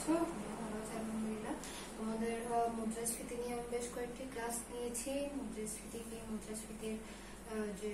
আছো? ভালো আছি আলহামদুলিল্লাহ। তোমাদের মুদ্রাস্ফীতি নিয়ে আমি বেশ কয়েকটি ক্লাস নিয়েছি। মুদ্রাস্ফীতি কি, মুদ্রাস্ফীতির যে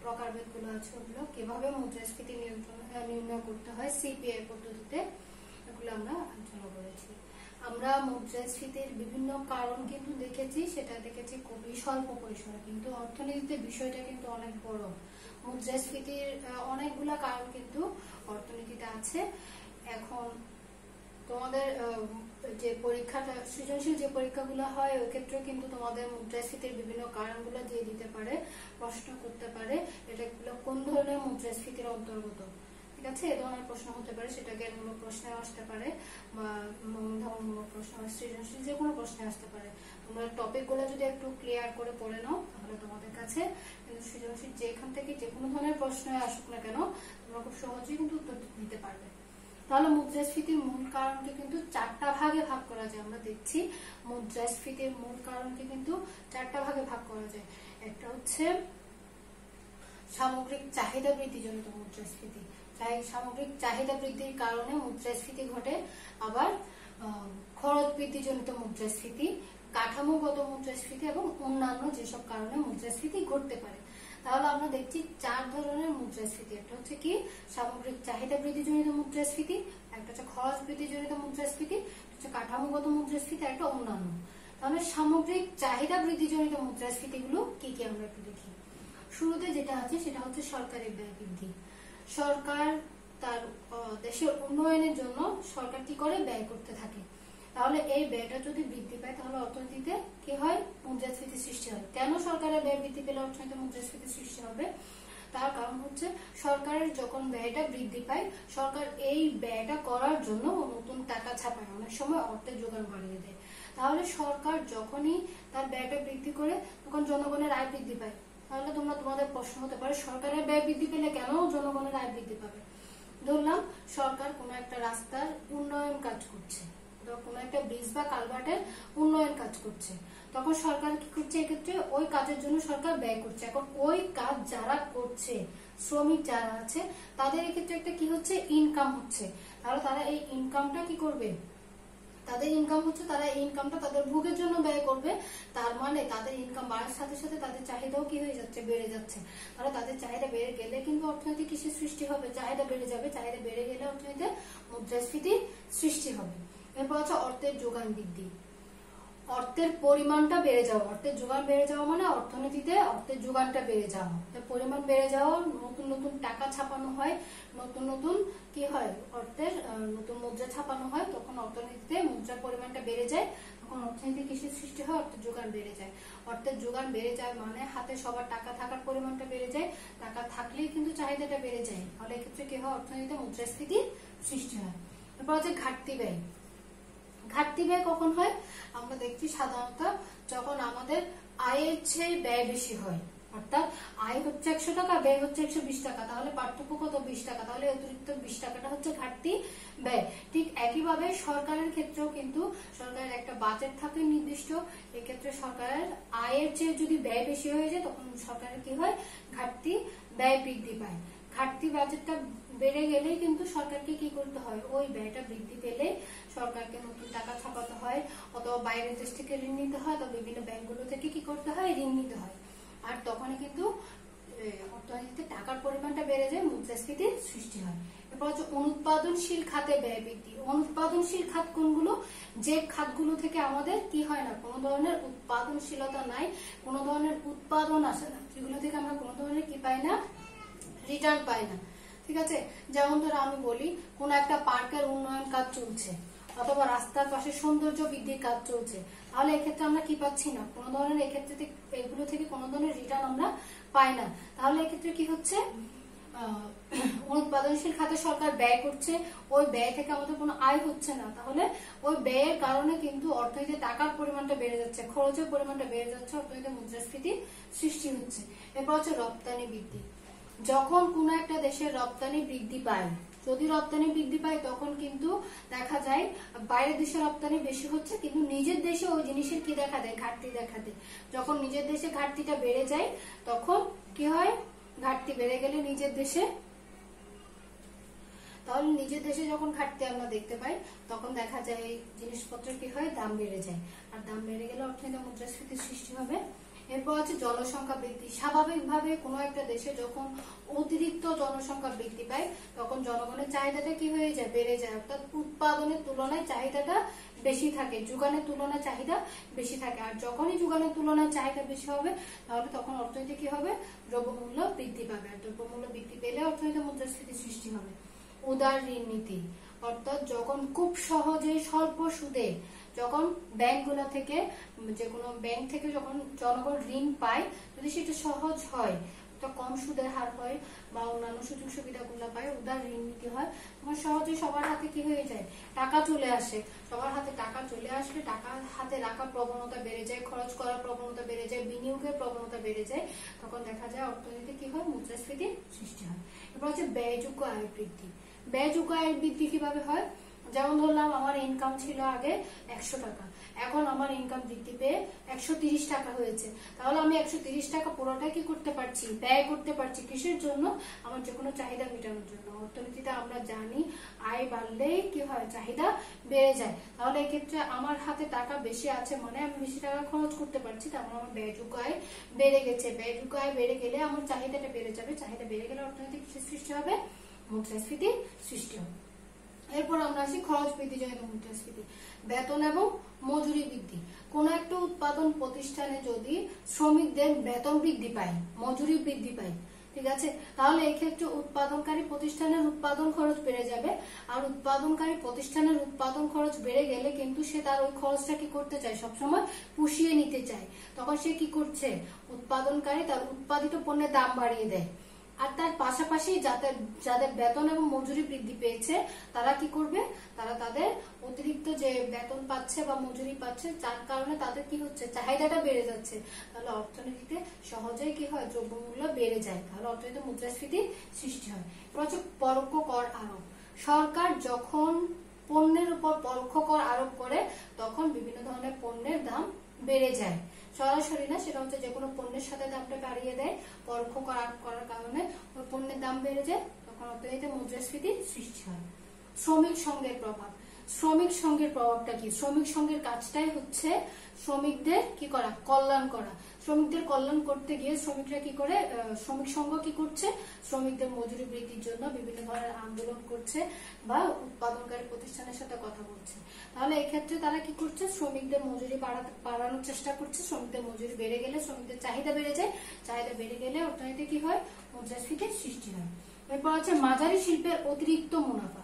প্রকারভেদ গুলো আছে ওগুলো কিভাবে মুদ্রাস্ফীতি নির্ণয় করতে হয় সিপিআই পদ্ধতিতে, এগুলো আমরা আলোচনা করেছি। আমরা মুদ্রাস্ফীতির বিভিন্ন কারণ কিন্তু দেখেছি, সেটা দেখেছি খুবই স্বল্প পরিসরে, কিন্তু অর্থনীতিতে বিষয়টা কিন্তু অনেক বড়। মুদ্রাস্ফীতির অনেকগুলা কারণ কিন্তু অর্থনীতিতে আছে। এখন তোমাদের যে পরীক্ষাটা, সৃজনশীল যে পরীক্ষাগুলো হয় ওই ক্ষেত্রে কিন্তু তোমাদের মুদ্রাস্ফীতির বিভিন্ন কারণগুলো দিয়ে দিতে পারে, প্রশ্ন করতে পারে এটা কোন ধরনের মুদ্রাস্ফীতির অন্তর্গত। ঠিক আছে, এ ধরনের প্রশ্ন হতে পারে, সেটা জ্ঞানমূলক প্রশ্নে আসতে পারে বা ধর্মমূলক প্রশ্ন, সৃজনশীল যে কোনো প্রশ্নে আসতে পারে। তোমরা টপিক গুলো যদি একটু ক্লিয়ার করে পড়ে নাও তাহলে তোমাদের কাছে কিন্তু সৃজনশীল যেখান থেকে যে কোনো ধরনের প্রশ্ন আসুক না কেন তোমরা খুব সহজেই কিন্তু উত্তর দিতে পারবে। তাহলে মুদ্রাস্ফীতির মূল কারণকে কিন্তু চারটা ভাগে ভাগ করা যায়। আমরা দেখছি মুদ্রাস্ফীতির মূল কারণকে কিন্তু চারটা ভাগে ভাগ করা যায়। একটা হচ্ছে সামগ্রিক চাহিদা বৃদ্ধিজনিত মুদ্রাস্ফীতি, সামগ্রিক চাহিদা বৃদ্ধির কারণে মুদ্রাস্ফীতি ঘটে। আবার খরচ বৃদ্ধিজনিত মুদ্রাস্ফীতি, কাঠামোগত মুদ্রাস্ফীতি এবং অন্যান্য যেসব কারণে মুদ্রাস্ফীতি ঘটতে পারে। তাহলে আমরা দেখছি চার ধরনের মুদ্রাস্ফীতি। একটা হচ্ছে কি সামগ্রিক চাহিদা বৃদ্ধিজনিত মুদ্রাস্ফীতি, একটা হচ্ছে খরচ বৃদ্ধিজনিত মুদ্রাস্ফীতি, হচ্ছে কাঠামোগত মুদ্রাস্ফীতি, একটা অন্যান্য। তাহলে সামগ্রিক চাহিদা বৃদ্ধিজনিত মুদ্রাস্ফীতি গুলো কি কি আমরা একটু দেখি। শুরুতে যেটা আছে সেটা হচ্ছে সরকারের ব্যয় বৃদ্ধি। সরকার তার দেশের উন্নয়নের জন্য সরকার কি করে, ব্যয় করতে থাকে। তাহলে এই ব্যয়টা যদি বৃদ্ধি পায় তাহলে অর্থনীতিতে কি হয়, মুদ্রাস্ফীতি সৃষ্টি হয়। কেন সরকারের ব্যয় বৃদ্ধি পেলে অর্থনীতিতে মুদ্রাস্ফীতি সৃষ্টি হবে? তার কারণ হচ্ছে সরকারের যখন ব্যয়টা বৃদ্ধি পায়, সরকার এই ব্যয়টা করার জন্য নতুন টাকা ছাপায়, অনেক সময় অর্থের যোগান বাড়িয়ে দেয়। তাহলে সরকার যখনই তার ব্যয়টা বৃদ্ধি করে তখন জনগণের আয় বৃদ্ধি পায়। তাহলে তোমাদের প্রশ্ন হতে পারে সরকারের ব্যয় বৃদ্ধি পেলে কেন জনগণের আয় বৃদ্ধি পাবে। ধরলাম সরকার কোন একটা রাস্তার উন্নয়ন কাজ করছে, কোন একটা ব্রিজ বা কালভার্টের উন্নয়ন কাজ করছে, তখন সরকার কি করছে, এক্ষেত্রে ওই কাজের জন্য সরকার ব্যয় করছে। এখন ওই কাজ যারা করছে, শ্রমিক যারা আছে তাদের এক্ষেত্রে একটা কি হচ্ছে, ইনকাম হচ্ছে। তাহলে তারা এই ইনকামটা কি করবে, তাদের ইনকাম হচ্ছে, তারা এই ইনকামটা তাদের ভোগের জন্য ব্যয় করবে। তার মানে তাদের ইনকাম বাড়ার সাথে সাথে তাদের চাহিদাও কি হয়ে যাচ্ছে, বেড়ে যাচ্ছে। তাহলে তাদের চাহিদা বেড়ে গেলে কিন্তু অর্থনীতি কিসের সৃষ্টি হবে, চাহিদা বেড়ে যাবে। চাহিদা বেড়ে গেলে অর্থনীতিতে মুদ্রাস্ফীতি সৃষ্টি হবে। এরপর হচ্ছে অর্থের যোগান বৃদ্ধি, অর্থের পরিমাণটা বেড়ে যাওয়া। অর্থের যোগান বেড়ে যাওয়া মানে অর্থনীতিতে অর্থের যোগানটা বেড়ে যাওয়া, পরিমাণ বেড়ে যাওয়া, নতুন নতুন টাকা ছাপানো হয়, নতুন নতুন কি হয়, অর্থের নতুন মুদ্রা ছাপানো হয়, তখন অর্থনীতিতে মুদ্রার পরিমাণটা বেড়ে যায়। তখন অর্থনীতি কিসের সৃষ্টি হয়, অর্থের যোগান বেড়ে যায়। অর্থের যোগান বেড়ে যায় মানে হাতে সবার টাকা থাকার পরিমাণটা বেড়ে যায়, টাকা থাকলেই কিন্তু চাহিদাটা বেড়ে যায়। তাহলে এক্ষেত্রে কি হয়, অর্থনীতিতে মুদ্রাস্ফীতি সৃষ্টি হয়। এরপর হচ্ছে ঘাটতি ব্যয়। ঘাটতি ব্যয় কখন হয়, আমরা দেখছি সাধারণত যখন আমাদের আয়ের চেয়ে ব্যয় বেশি হয়, অর্থাৎ আয় হচ্ছে 100 টাকা, ব্যয় হচ্ছে 120 টাকা, তাহলে পার্থক্য কত, 20 টাকা। তাহলে অতিরিক্ত 20 টাকাটা হচ্ছে ঘাটতি ব্যয়। ঠিক একইভাবে সরকারের ক্ষেত্রেও কিন্তু সরকারের একটা বাজেট থাকে নির্দিষ্ট, এক্ষেত্রে সরকারের আয়ের চেয়ে যদি ব্যয় বেশি হয়ে যায় তখন সরকারের কি হয়, ঘাটতি ব্যয় বৃদ্ধি পায়। ঘাটতি বাজেটটা বেড়ে গেলেই কিন্তু সরকারকে কি করতে হয়, ওই ব্যয়টা বৃদ্ধি পেলে সরকারকে নতুন টাকা ছাপাতে হয়, অথবা বাইরের দেশ থেকে ঋণ নিতে হয়, অথবা বিভিন্ন ব্যাংকগুলো থেকে কি করতে হয়, ঋণ নিতে হয়। আর তখনই কিন্তু অর্থনীতিতে টাকার পরিমাণটা বেড়ে যায়, মুদ্রাস্ফীতির সৃষ্টি হয়। এরপর হচ্ছে অনুৎপাদনশীল খাতে ব্যয় বৃদ্ধি। অনুৎপাদনশীল খাত কোনগুলো, যে খাতগুলো থেকে আমাদের কি হয় না, কোনো ধরনের উৎপাদনশীলতা নাই, কোনো ধরনের উৎপাদন আসে না, যেগুলো থেকে আমরা কোনো ধরনের কি পাই না, রিটার্ন পাই না। ঠিক আছে, যেমন ধরো আমি বলি কোন একটা পার্কের উন্নয়ন কাজ চলছে, অথবা রাস্তার পাশে সৌন্দর্য বৃদ্ধির কাজ চলছে, তাহলে এক্ষেত্রে আমরা কি পাচ্ছি না, কোনো ধরনের এক্ষেত্রে এগুলো থেকে কোনো ধরনের রিটার্ন আমরা পাই না। তাহলে এক্ষেত্রে কি হচ্ছে, উৎপাদনশীল খাতে সরকার ব্যয় করছে, ওই ব্যয় থেকে আমাদের কোনো আয় হচ্ছে না, তাহলে ওই ব্যয়ের কারণে কিন্তু অর্থনীতিতে টাকার পরিমাণটা বেড়ে যাচ্ছে, খরচের পরিমাণটা বেড়ে যাচ্ছে, অর্থনীতিতে মুদ্রাস্ফীতি সৃষ্টি হচ্ছে। এরপর হচ্ছে রপ্তানি বৃদ্ধি। যখন কোন একটা দেশের রপ্তানি বৃদ্ধি পায়, যদি রপ্তানি বৃদ্ধি পায় তখন কিন্তু দেখা যায় বাইরের দেশে রপ্তানি বেশি হচ্ছে, কিন্তু নিজের দেশে ওই জিনিসের কি দেখা দেয়, ঘাটতি দেখা দেয়। যখন নিজের দেশে ঘাটতিটা বেড়ে যায় তখন কি হয়, ঘাটতি বেড়ে গেলে নিজের দেশে, তাহলে নিজের দেশে যখন ঘাটতি আমরা দেখতে পাই, তখন দেখা যায় এই জিনিসপত্রের কি হয়, দাম বেড়ে যায়। আর দাম বেড়ে গেলে অর্থনৈতিক মুদ্রাস্ফীতির সৃষ্টি হবে। এরপর আছে জনসংখ্যা বৃদ্ধি। স্বাভাবিকভাবে কোনো একটা দেশে যখন অতিরিক্ত জনসংখ্যা বৃদ্ধি পায়, তখন জনগণের চাহিদাটা কি হয়ে যায়, বেড়ে যায়। অর্থাৎ উৎপাদনের তুলনায় চাহিদাটা বেশি থাকে, যোগানের তুলনায় চাহিদা বেশি থাকে। আর যখনই যোগানের তুলনায় চাহিদা বেশি হবে, তাহলে তখন অর্থনীতি কি হবে, দ্রব্যমূল্য বৃদ্ধি পাবে। আর দ্রব্যমূল্য বৃদ্ধি পেলে অর্থনৈতিক মুদ্রাস্ফীতির সৃষ্টি হবে। উদার ঋণ নীতি, অর্থাৎ যখন খুব সহজে স্বল্প সুদে যখন ব্যাংকগুলো থেকে, যে কোনো ব্যাংক থেকে যখন জনগণ ঋণ পায়, যদি সেটা সহজ হয়, কম সুদের হার হয় বা অন্যান্য সুযোগ সুবিধাগুলো পায়, উদার ঋণ নীতি হয়, তখন সহজে সবার হাতে কি হয়ে যায়, টাকা চলে আসে। সবার হাতে টাকা চলে আসলে টাকা হাতে রাখার প্রবণতা বেড়ে যায়, খরচ করার প্রবণতা বেড়ে যায়, বিনিয়োগের প্রবণতা বেড়ে যায়। তখন দেখা যায় অর্থনীতি কি হয়, মুদ্রাস্ফীতির সৃষ্টি হয়। এরপর হচ্ছে ব্যয়যোগ্য আয় বৃদ্ধি। ব্যয়যোগ্য আয় বৃদ্ধি কিভাবে হয়, যেমন ধরলাম আমার ইনকাম ছিল আগে 100 টাকা, এখন আমার ইনকাম বৃদ্ধি পেয়ে 130 টাকা হয়েছে। তাহলে আমি 130 টাকা পুরোটাই কি করতে পারছি, ব্যয় করতে পারছি। কিসের জন্য, আমার যে কোনো চাহিদা মেটানোর জন্য। অর্থনীতিতে আমরা জানি আয় বাড়লেই কি হয়, চাহিদা বেড়ে যায়। তাহলে এক্ষেত্রে আমার হাতে টাকা বেশি আছে মানে আমি বেশি টাকা খরচ করতে পারছি, তার মানে আমার ব্যয়যোগ্য আয় বেড়ে গেছে। ব্যয়যোগ্য আয় বেড়ে গেলে আমার চাহিদাটা বেড়ে যাবে, চাহিদা বেড়ে গেলে অর্থনৈতিক সৃষ্টি হবে, মুদ্রাস্ফীতির সৃষ্টি হবে। এরপর আমরা আসি খরচ বৃদ্ধি জনিত মুদ্রাস্ফীতি। বেতন এবং মজুরি বৃদ্ধি। কোন একটা উৎপাদন প্রতিষ্ঠানে যদি শ্রমিকদের বেতন বৃদ্ধি পায়, মজুরি বৃদ্ধি পায়, ঠিক আছে, তাহলে এই ক্ষেত্রে উৎপাদনকারী প্রতিষ্ঠানের উৎপাদন খরচ বেড়ে যাবে। আর উৎপাদনকারী প্রতিষ্ঠানের উৎপাদন খরচ বেড়ে গেলে কিন্তু সে তার ওই খরচটা কি করতে চায়, সবসময় পুষিয়ে নিতে চায়। তখন সে কি করছে, উৎপাদনকারী তার উৎপাদিত পণ্যের দাম বাড়িয়ে দেয়। আর তার পাশাপাশি যাদের বেতন এবং মজুরি বৃদ্ধি পেয়েছে, তারা কি করবে, তারা তাদের অতিরিক্ত যে বেতন পাচ্ছে বা মজুরি পাচ্ছে, যার কারণে তাদের কি হচ্ছে, চাহিদাটা বেড়ে যাচ্ছে। তাহলে অর্থনীতিতে সহজেই কি হয়, দ্রব্যমূল্য বেড়ে যায়। তাহলে অর্থনীতিতে মুদ্রাস্ফীতির সৃষ্টি হয়। এবার হচ্ছে পরোক্ষ কর আরোপ। সরকার যখন পণ্যের উপর পরোক্ষ কর আরোপ করে, তখন বিভিন্ন ধরনের পণ্যের দাম বেড়ে যায়। সরাসরি না, সেটা হচ্ছে যে কোনো পণ্যের সাথে দামটা বাড়িয়ে দেয়। পরোক্ষ কর আরোপ করার কারণে ওই পণ্যের দাম বেড়ে যায়, তখন অর্থনীতিতে মুদ্রাস্ফীতির সৃষ্টি হয়। শ্রমিক সংঘের প্রভাব। শ্রমিক সংঘের প্রভাবটা কি, শ্রমিক সংঘের কাজটাই হচ্ছে শ্রমিকদের কি করা, কল্যাণ করা। শ্রমিকদের কল্যাণ করতে গিয়ে শ্রমিকরা কি করে, শ্রমিক সংঘ কি করছে, শ্রমিকদের মজুরি বৃদ্ধির জন্য বিভিন্ন ধরনের আন্দোলন করছে বা উৎপাদনকারী প্রতিষ্ঠানের সাথে কথা বলছে। তাহলে এক্ষেত্রে তারা কি করছে, শ্রমিকদের মজুরি বাড়ানোর চেষ্টা করছে। শ্রমিকদের মজুরি বেড়ে গেলে শ্রমিকদের চাহিদা বেড়ে যায়, চাহিদা বেড়ে গেলে অর্থনীতিতে কি হয়, মুদ্রাস্ফীতির সৃষ্টি হয়। এরপর হচ্ছে মাঝারি শিল্পের অতিরিক্ত মুনাফা।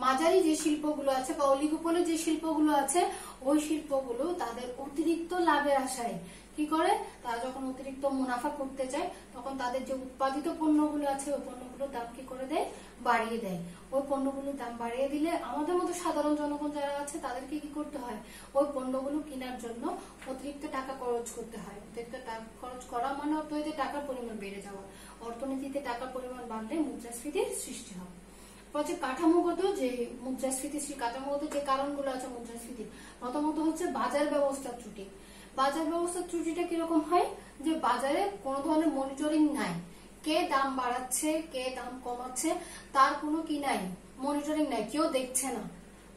মাঝারি যে শিল্পগুলো আছে বা অলিগোপলি যে শিল্পগুলো আছে, ওই শিল্পগুলো তাদের অতিরিক্ত লাভের আশায় কি করে, তারা যখন অতিরিক্ত মুনাফা করতে চায়, তখন তাদের যে উৎপাদিত পণ্যগুলো আছে, ওই পণ্যগুলোর দাম কি করে দেয়, বাড়িয়ে দেয়। ওই পণ্যগুলোর দাম বাড়িয়ে দিলে আমাদের মতো সাধারণ জনগণ যারা আছে, তাদেরকে কি করতে হয়, ওই পণ্যগুলো কেনার জন্য অতিরিক্ত টাকা খরচ করতে হয়। অতিরিক্ত টাকা খরচ করা মানে অর্থনীতিতে টাকার পরিমাণ বেড়ে যাওয়া। অর্থনীতিতে টাকার পরিমাণ বাড়লে মুদ্রাস্ফীতির সৃষ্টি হবে। হচ্ছে কাঠামোগত যে মুদ্রাস্ফীতি, কাঠামোগত যে কারণগুলো আছে মুদ্রাস্ফীতির, প্রথমত হচ্ছে বাজার ব্যবস্থার ত্রুটি। বাজার ব্যবস্থার ত্রুটিটা কিরকম হয়, যে বাজারে কোনো ধরনের মনিটরিং নাই, কে দাম বাড়াচ্ছে কে দাম কমাচ্ছে তার কোনো কি নাই, মনিটরিং নাই, কেউ দেখছে না,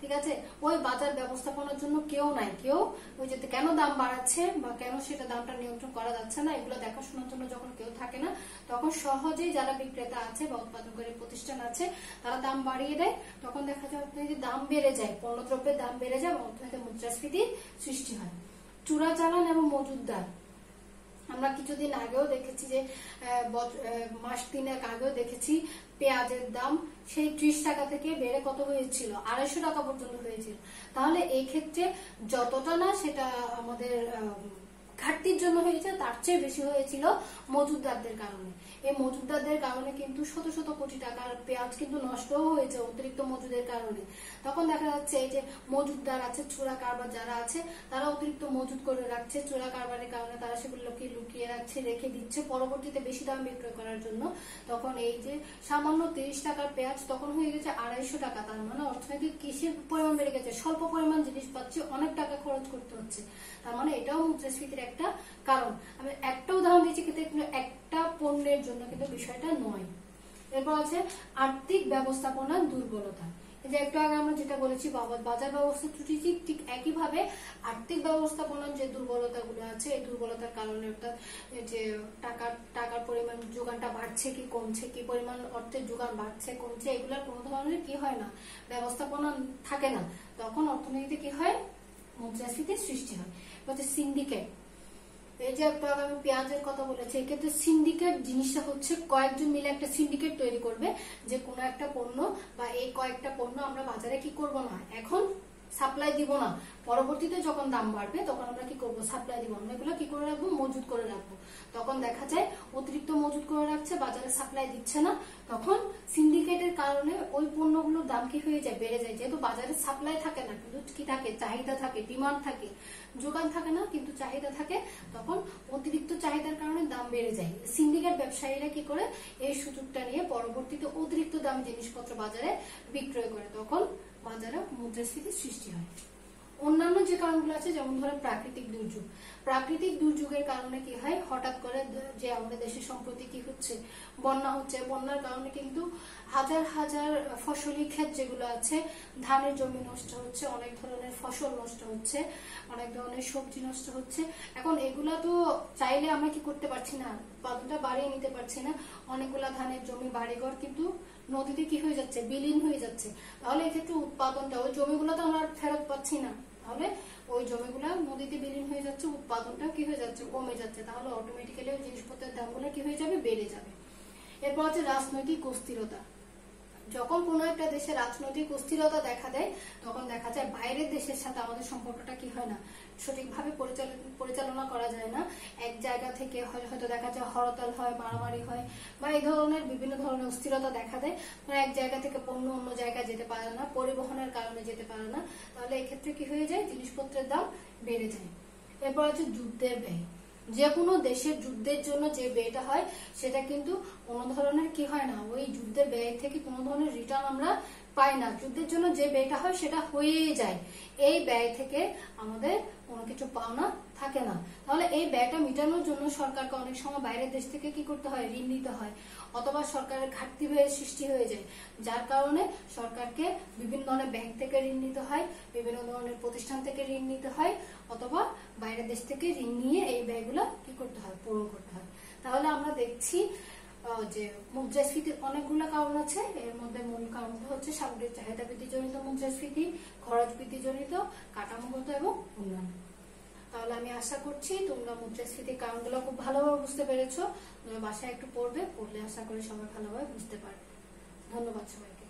ঠিক আছে। ওই বাজার ব্যবস্থাপনার জন্য কেউ নাই, কেউ ওই যে কেন দাম বাড়াচ্ছে বা কেন সেটা দামটা নিয়ন্ত্রণ করা যাচ্ছে না, এগুলো দেখাশোনার জন্য যখন কেউ থাকে না, তখন সহজেই যারা বিক্রেতা আছে বা উৎপাদনকারী প্রতিষ্ঠান আছে, তারা দাম বাড়িয়ে দেয়। তখন দেখা যায় অর্থনীতির দাম বেড়ে যায়, পণ্যদ্রব্যের দাম বেড়ে যায় এবং অর্থনীতিতে মুদ্রাস্ফীতির সৃষ্টি হয়। চোরাচালান এবং মজুতদার। আমরা কিছুদিন আগেও দেখেছি যে মাস 3 আগেও দেখেছি পেঁয়াজের দাম সেই 30 টাকা থেকে বেড়ে কত হয়েছিল, 250 টাকা পর্যন্ত হয়েছিল। তাহলে এই ক্ষেত্রে যতটা না সেটা আমাদের ঘাটতির জন্য হয়েছে, তার চেয়ে বেশি হয়েছিল মজুতদারদের কারণে। এই মজুতদারদের কারণে কিন্তু শত শত কোটি টাকার পেঁয়াজ কিন্তু নষ্টও হয়েছে অতিরিক্ত মজুদের কারণে। তখন দেখা যাচ্ছে এই যে মজুতদার আছে, চোরা কারবার যারা আছে, তারা অতিরিক্ত মজুদ করে রাখছে। চোরা কারবারের কারণে তারা সেগুলোকে লুকিয়ে রাখছে, রেখে দিচ্ছে পরবর্তীতে বেশি দাম বিক্রয় করার জন্য। তখন এই যে সামান্য 30 টাকার পেঁয়াজ তখন হয়ে গেছে 250 টাকা। তার মানে অর্থনৈতিক কৃষির পরিমাণ বেড়ে গেছে, স্বল্প পরিমাণ জিনিস পাচ্ছে, অনেক টাকা খরচ করতে হচ্ছে। তার মানে এটাও মুদ্রাস্ফীতির একটা কারণ। আমি একটা উদাহরণ দিচ্ছি, কিন্তু একটা পণ্যের জন্য কিন্তু বিষয়টা নয়। এরপর আছে আর্থিক ব্যবস্থাপনার দুর্বলতা। এই যে একটু আগে আমরা যেটা বলেছি বাজার ব্যবস্থা ত্রুটি, ঠিক একইভাবে আর্থিক ব্যবস্থাপনার যে দুর্বলতাগুলো আছে, এই দুর্বলতার কারণে অর্থাৎ যে টাকার পরিমাণ যোগানটা বাড়ছে কি কমছে, কি পরিমাণ অর্থের যোগান বাড়ছে কমছে, এগুলোর কোনো ধরনের কি হয় না, ব্যবস্থাপনা থাকে না, তখন অর্থনীতিতে কি হয়, মুদ্রাস্ফীতির সৃষ্টি হয়। সিন্ডিকেট, এই যে একটু আগে আমি পেঁয়াজের কথা বলেছি, এক্ষেত্রে সিন্ডিকেট জিনিসটা হচ্ছে কয়েকজন মিলে একটা সিন্ডিকেট তৈরি করবে যে কোনো একটা পণ্য বা এই কয়েকটা পণ্য আমরা বাজারে কি করব না, এখন সাপ্লাই দিব না, পরবর্তীতে যখন দাম বাড়বে তখন আমরা কি করব, সাপ্লাই দিব, আমরা এগুলো কি করে রাখবো, মজুত করে রাখবো। তখন দেখা যায় অতিরিক্ত মজুত করে রাখছে, বাজারে সাপ্লাই দিচ্ছে না, তখন সিন্ডিকেটের কারণে ওই পণ্যগুলোর দাম কি হয়ে যায়, বেড়ে যায়। যেহেতু বাজারে সাপ্লাই থাকে না, কিন্তু কি থাকে, চাহিদা থাকে, ডিমান্ড থাকে, যোগান থাকে না কিন্তু চাহিদা থাকে, তখন অতিরিক্ত চাহিদার কারণে দাম বেড়ে যায়। সিন্ডিকেট ব্যবসায়ীরা কি করে, এই সুযোগটা নিয়ে পরবর্তীতে অতিরিক্ত দাম জিনিসপত্র বাজারে বিক্রয় করে, তখন বাজারে মুদ্রাস্ফীতির সৃষ্টি হয়। অন্যান্য যে কারণগুলো আছে, যেমন ধরো প্রাকৃতিক দুর্যোগ, প্রাকৃতিক দুর্যোগের কারণে কি হয়, হঠাৎ করে যে আমাদের দেশে সম্প্রতি কি হচ্ছে, বন্যা হচ্ছে, বন্যার কারণে কিন্তু হাজার হাজার ফসলি ক্ষেত যেগুলো আছে, ধানের জমি নষ্ট হচ্ছে, অনেক ধরনের ফসল নষ্ট হচ্ছে, অনেক ধরনের সবজি নষ্ট হচ্ছে। এখন এগুলা তো চাইলে আমরা কি করতে পারছি না, উৎপাদনটা বাড়িয়ে নিতে পারছি না, অনেকগুলা ধানের জমি বাড়িঘর কিন্তু নদীতে কি হয়ে যাচ্ছে, বিলীন হয়ে যাচ্ছে। তাহলে এক্ষেত্রে উৎপাদনটা, ওই জমিগুলো তো আমরা ফেরত পাচ্ছি না, তাহলে ওই জমিগুলো নদীতে বিলীন হয়ে যাচ্ছে, উৎপাদনটা কি হয়ে যাচ্ছে, কমে যাচ্ছে, তাহলে অটোমেটিক্যালি ওই জিনিসপত্রের দামগুলো কি হয়ে যাবে, বেড়ে যাবে। এরপর হচ্ছে রাজনৈতিক অস্থিরতা। যখন কোনো একটা দেশে রাজনৈতিক অস্থিরতা দেখা দেয়, তখন দেখা যায় বাইরের দেশের সাথে আমাদের সম্পর্কটা কি হয় না, সঠিকভাবে পরিচালনা করা যায় না। এক জায়গা থেকে হয়তো দেখা যায় হরতাল হয়, মারামারি হয়, বা এই ধরনের বিভিন্ন ধরনের অস্থিরতা দেখা দেয়, এক জায়গা থেকে পণ্য অন্য জায়গায় যেতে পারে না, পরিবহনের কারণে যেতে পারে না, তাহলে এক্ষেত্রে কি হয়ে যায়, জিনিসপত্রের দাম বেড়ে যায়। এরপর হচ্ছে যুদ্ধের ব্যয়। যে কোনো দেশের যুদ্ধের জন্য যে ব্যয়টা হয়, সেটা কিন্তু কোনো ধরনের কি হয় না, ওই যুদ্ধের ব্যয় থেকে কোনো ধরনের রিটার্ন আমরা পাই না। যুদ্ধের জন্য যে ব্যয়টা হয় সেটা হয়েই যায়, এই ব্যয় থেকে আমাদের কোনো কিছু পাওনা থাকে না। তাহলে এই ব্যয়টা মেটানোর জন্য সরকারকে অনেক সময় বাইরের দেশ থেকে কি করতে হয়, ঋণ নিতে হয়, অথবা সরকারের ঘাটতি সৃষ্টি হয়ে যায়, যার কারণে সরকারকে বিভিন্ন ধরনের ব্যাংক থেকে ঋণ নিতে হয়, বিভিন্ন ধরনের প্রতিষ্ঠান থেকে ঋণ নিতে হয়, অথবা বাইরের দেশ থেকে ঋণ নিয়ে এই ব্যয়গুলো কি করতে হয়, পূরণ করতে হয়। তাহলে আমরা দেখছি যে মুদ্রাস্ফীতির অনেকগুলো কারণ আছে, এর মধ্যে মূল কারণটা হচ্ছে সামগ্রিক চাহিদা বৃদ্ধি জনিত মুদ্রাস্ফীতি, খরচ বৃদ্ধি জনিত, কাঠামোগত এবং উন্নয়ন। তাহলে আমি আশা করছি তোমরা মুদ্রাস্ফীতির কারণগুলো খুব ভালোভাবে বুঝতে পেরেছো। বাসায় একটু পড়বে, পড়লে আশা করি সবাই ভালোভাবে বুঝতে পারবে। ধন্যবাদ সবাইকে।